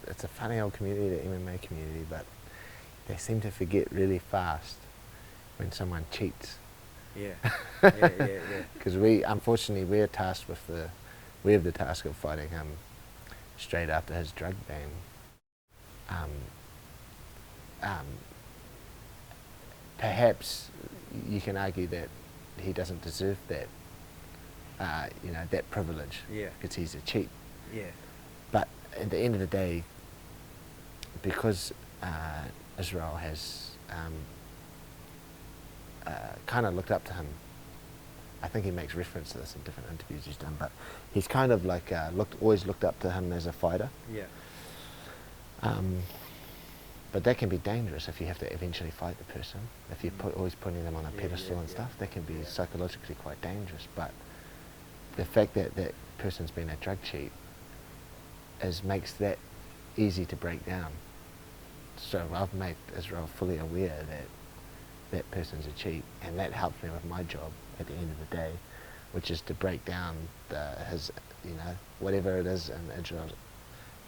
it's a funny old community, the MMA community, but they seem to forget really fast when someone cheats. Yeah, yeah, yeah. Because unfortunately, we have the task of fighting him straight after his drug ban. Um, um, Perhaps you can argue that he doesn't deserve that, that privilege. Yeah. Because he's a cheat. Yeah. But at the end of the day, because Israel has kind of looked up to him. I think he makes reference to this in different interviews he's done, but he's kind of like always looked up to him as a fighter. Yeah. But that can be dangerous if you have to eventually fight the person. If you're always putting them on a pedestal and stuff, that can be psychologically quite dangerous. But the fact that that person's been a drug cheat makes that easy to break down. So I've made Israel fully aware that that person's a cheat, and that helps me with my job at the end of the day, which is to break down his, whatever it is in Israel's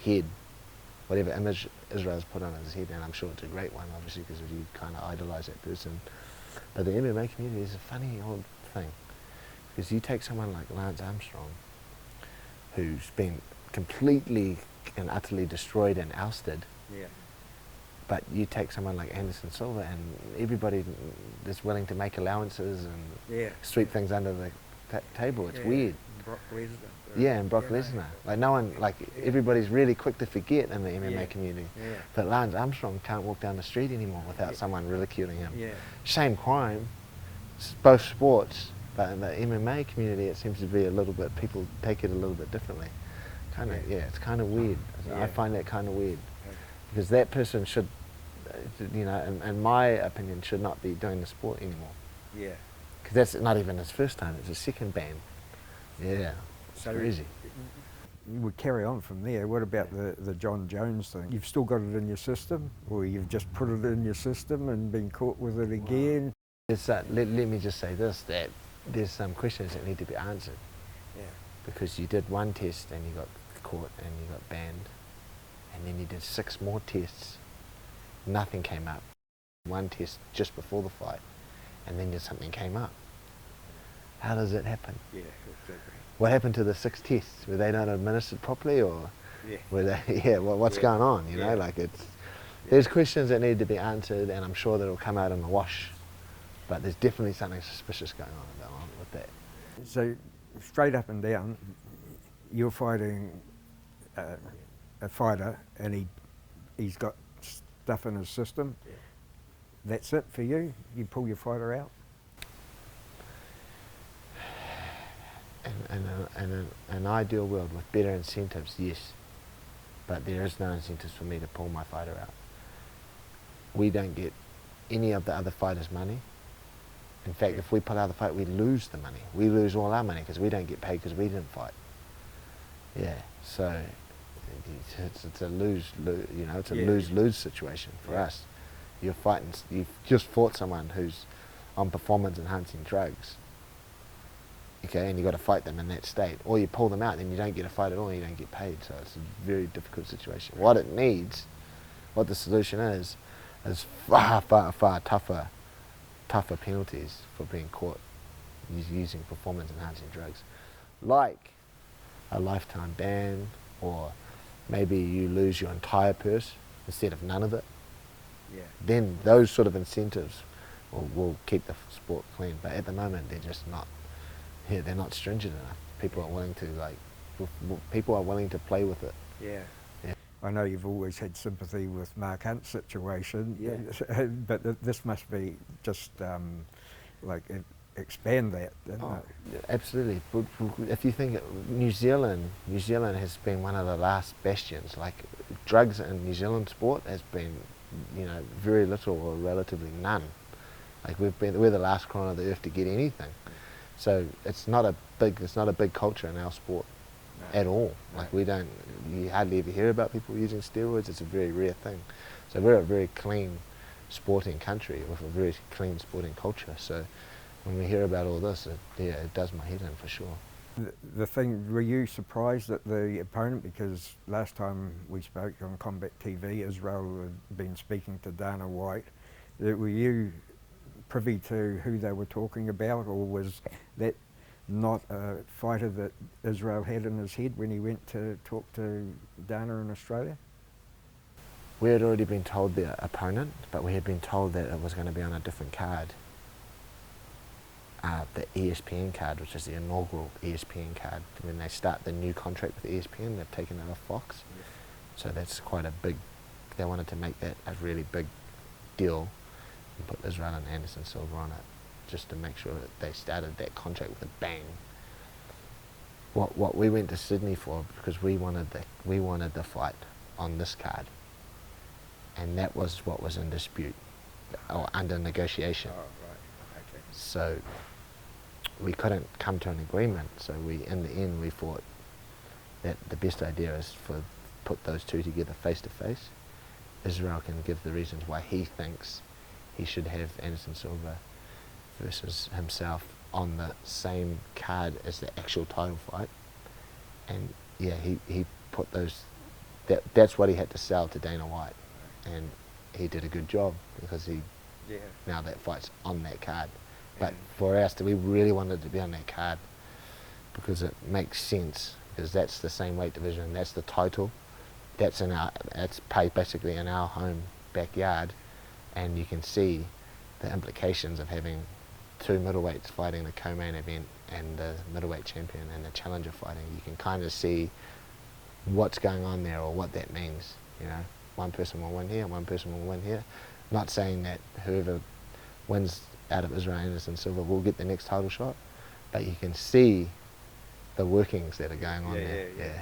head, whatever image Israel's put on his head, and I'm sure it's a great one, obviously, because you kind of idolize that person. But the MMA community is a funny old thing, because you take someone like Lance Armstrong, who's been completely and utterly destroyed and ousted. Yeah. But you take someone like Anderson Silva, and everybody is willing to make allowances and sweep things under the table. It's weird. Brock Lesnar. Yeah, and Brock Lesnar. Like no one, everybody's really quick to forget in the MMA community. Yeah. But Lance Armstrong can't walk down the street anymore without someone ridiculing him. Yeah. Same crime, both sports, but in the MMA community it seems to be a little bit, people take it a little bit differently. It's kind of weird. I find that kind of weird. Because that person should, in my opinion, should not be doing the sport anymore. Yeah. Because that's not even his first time, it's his second ban. Yeah, it's crazy. You would carry on from there. What about the John Jones thing? You've still got it in your system, or you've just put it in your system and been caught with it again? Let me just say this, that there's some questions that need to be answered. Yeah. Because you did one test and you got caught and you got banned, and then you did 6 more tests, nothing came up. One test just before the fight, and then something came up. How does it happen? Yeah, exactly. What happened to the 6 tests? Were they not administered properly, or were they? What's going on? There's questions that need to be answered, and I'm sure that'll come out in the wash. But there's definitely something suspicious going on with that. So, straight up and down, you're fighting a fighter, and he's got stuff in his system. Yeah. That's it for you? You pull your fighter out? In an ideal world with better incentives, yes. But there is no incentives for me to pull my fighter out. We don't get any of the other fighters' money. In fact, if we pull out the fight, we lose the money. We lose all our money because we don't get paid because we didn't fight. Yeah, so it's a lose-lose situation for us. You've just fought someone who's on performance-enhancing drugs. Okay, and you've got to fight them in that state. Or you pull them out, then you don't get a fight at all, and you don't get paid. So it's a very difficult situation. What the solution is far, far, far tougher penalties for being caught using performance-enhancing drugs, like a lifetime ban, or maybe you lose your entire purse instead of none of it. Yeah. Then those sort of incentives will keep the sport clean. But at the moment, they're just not. Yeah, they're not stringent enough. People are willing to play with it. Yeah. I know you've always had sympathy with Mark Hunt's situation, but this must be just expand that, isn't it? Absolutely. But if you think New Zealand has been one of the last bastions. Like drugs in New Zealand sport has been, very little or relatively none. Like we're the last corner of the earth to get anything. So it's not a big culture in our sport at all. Like you hardly ever hear about people using steroids. It's a very rare thing. So we're a very clean sporting country with a very clean sporting culture. So when we hear about all this, it does my head in for sure. The thing, were you surprised at the opponent? Because last time we spoke on Combat TV, Israel had been speaking to Dana White. Were you privy to who they were talking about, or was that not a fighter that Israel had in his head when he went to talk to Dana in Australia? We had already been told the opponent, but we had been told that it was going to be on a different card. The ESPN card, which is the inaugural ESPN card. When they start the new contract with ESPN, they've taken it off Fox. Yes. So that's quite a big, they wanted to make that a really big deal and put Israel and Anderson Silva on it, just to make sure that they started that contract with a bang. What we went to Sydney for, because we wanted the fight on this card, and that was what was in dispute or under negotiation. Oh, right. Okay. So we couldn't come to an agreement. So in the end, we thought that the best idea is for put those two together face to face. Israel can give the reasons why he thinks he should have Anderson Silva versus himself on the same card as the actual title fight. And yeah, he put those, that's what he had to sell to Dana White. And he did a good job, because now that fight's on that card. But for us, we really wanted to be on that card because it makes sense, because that's the same weight division, that's the title, that's paid basically in our home backyard, and you can see the implications of having two middleweights fighting the co-main event and the middleweight champion and the challenger fighting. You can kind of see what's going on there, or what that means. You know, one person will win here, one person will win here. Not saying that whoever wins out of Israel Anderson Silva will get the next title shot, but you can see the workings that are going on there. Yeah.